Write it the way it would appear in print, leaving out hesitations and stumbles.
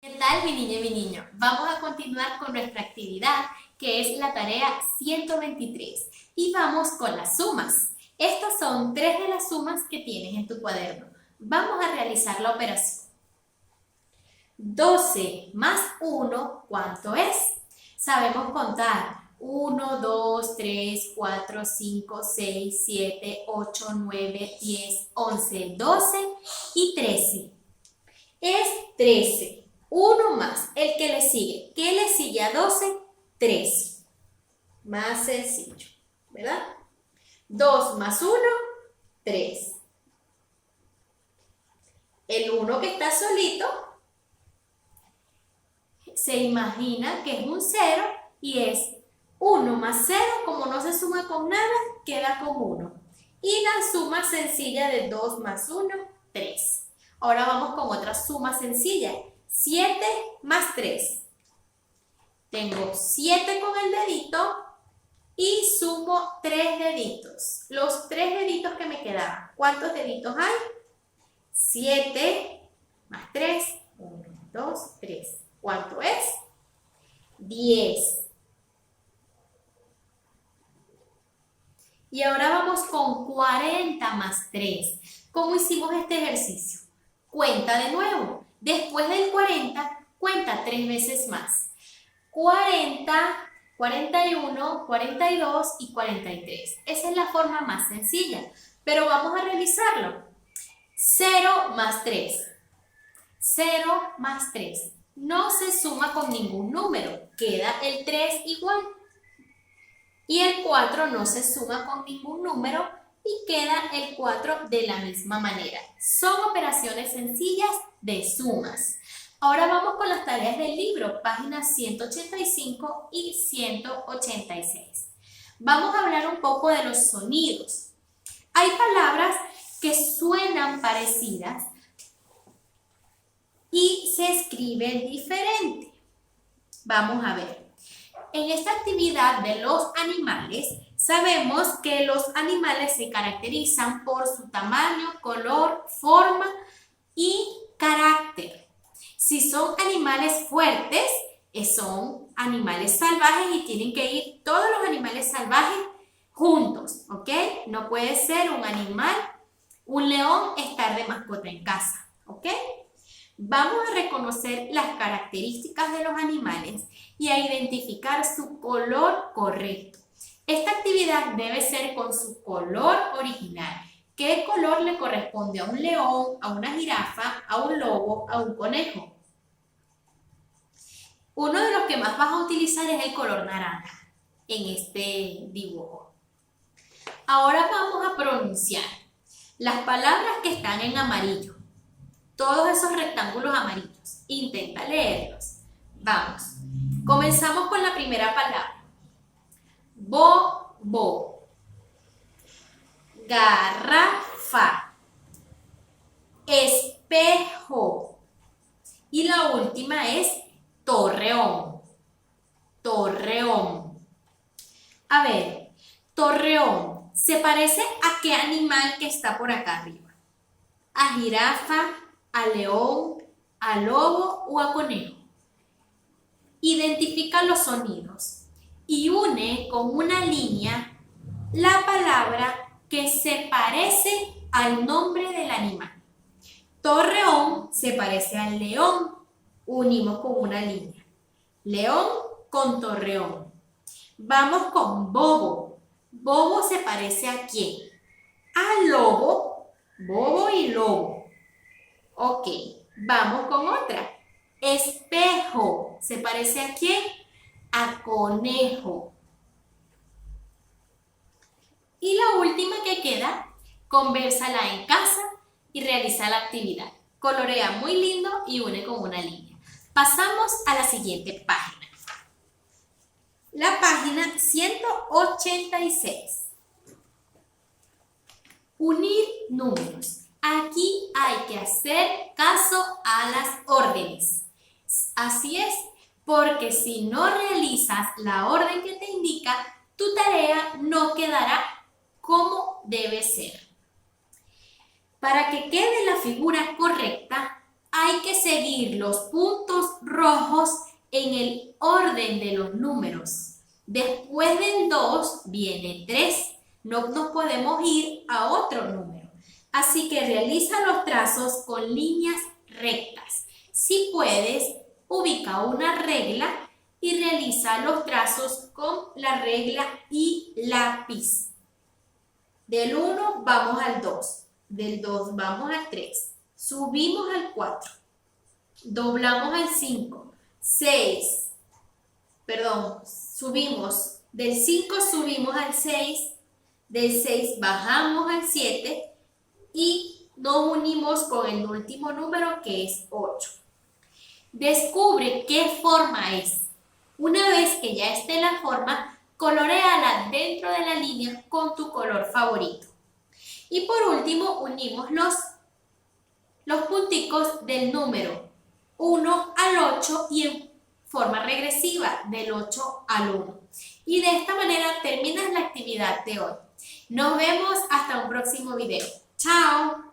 ¿Qué tal, mi niña y mi niño? Vamos a continuar con nuestra actividad, que es la tarea 123. Y vamos con las sumas. Estas son tres de las sumas que tienes en tu cuaderno. Vamos a realizar la operación. 12 más 1, ¿cuánto es? Sabemos contar. 1, 2, 3, 4, 5, 6, 7, 8, 9, 10, 11, 12 y 13. Es 13. Uno más, el que le sigue. ¿Qué le sigue a 12? 13. Más sencillo, ¿verdad? 2 más 1, 3. El 1 que está solito se imagina que es un 0 y es 1 más 0, como no se suma con nada, queda con 1. Y la suma sencilla de 2 más 1, 3. Ahora vamos con otra suma sencilla. 7 más 3. Tengo 7 con el dedito y sumo 3 deditos. Los 3 deditos que me quedaban. ¿Cuántos deditos hay? 7 más 3. 1, 2, 3. ¿Cuánto es? 10. Y ahora vamos con 40 más 3. ¿Cómo hicimos este ejercicio? Cuenta de nuevo. Después del 40, cuenta 3 veces más. 40, 41, 42 y 43. Esa es la forma más sencilla, pero vamos a realizarlo. 0 más 3. 0 más 3. No se suma con ningún número, queda el 3 igual. Y el 4 no se suma con ningún número y queda el 4 de la misma manera. Son operaciones sencillas de sumas. Ahora vamos con las tareas del libro, páginas 185 y 186. Vamos a hablar un poco de los sonidos. Hay palabras que suenan parecidas y se escriben diferente. Vamos a ver. En esta actividad de los animales, sabemos que los animales se caracterizan por su tamaño, color, forma y carácter. Si son animales fuertes, son animales salvajes y tienen que ir todos los animales salvajes juntos, ¿ok? No puede ser un león estar de mascota en casa, ¿ok? Vamos a reconocer las características de los animales y a identificar su color correcto. Esta actividad debe ser con su color original. ¿Qué color le corresponde a un león, a una jirafa, a un lobo, a un conejo? Uno de los que más vas a utilizar es el color naranja en este dibujo. Ahora vamos a pronunciar las palabras que están en amarillo. Todos esos rectángulos amarillos. Intenta leerlos. Vamos. Comenzamos con la primera palabra. Bobo. Garrafa. Espejo. Y la última es torreón. Torreón. A ver, torreón. ¿Se parece a qué animal que está por acá arriba? ¿A jirafa, a león, a lobo o a conejo? Identifica los sonidos y une con una línea la palabra que se parece al nombre del animal. Torreón se parece al león, unimos con una línea. León con torreón. Vamos con bobo. Bobo se parece ¿a quién? Al lobo, bobo y lobo. Ok, vamos con otra. Espejo. ¿Se parece a quién? A conejo. Y la última que queda, convérsala en casa y realiza la actividad. Colorea muy lindo y une con una línea. Pasamos a la siguiente página. La página 186. Unir números. Aquí hay que hacer caso a las órdenes. Así es, porque si no realizas la orden que te indica, tu tarea no quedará como debe ser. Para que quede la figura correcta, hay que seguir los puntos rojos en el orden de los números. Después del 2 viene 3. No nos podemos ir a otro número. Así que realiza los trazos con líneas rectas. Si puedes, ubica una regla y realiza los trazos con la regla y lápiz. Del 1 vamos al 2, del 2 vamos al 3, subimos al 4, doblamos al 5, 6, subimos, del 5 subimos al 6, del 6 bajamos al 7 y nos unimos con el último número que es 8. Descubre qué forma es. Una vez que ya esté la forma, coloréala dentro de la línea con tu color favorito. Y por último, unimos los punticos del número 1 al 8 y en forma regresiva del 8 al 1. Y de esta manera terminas la actividad de hoy. Nos vemos hasta un próximo video. ¡Chao!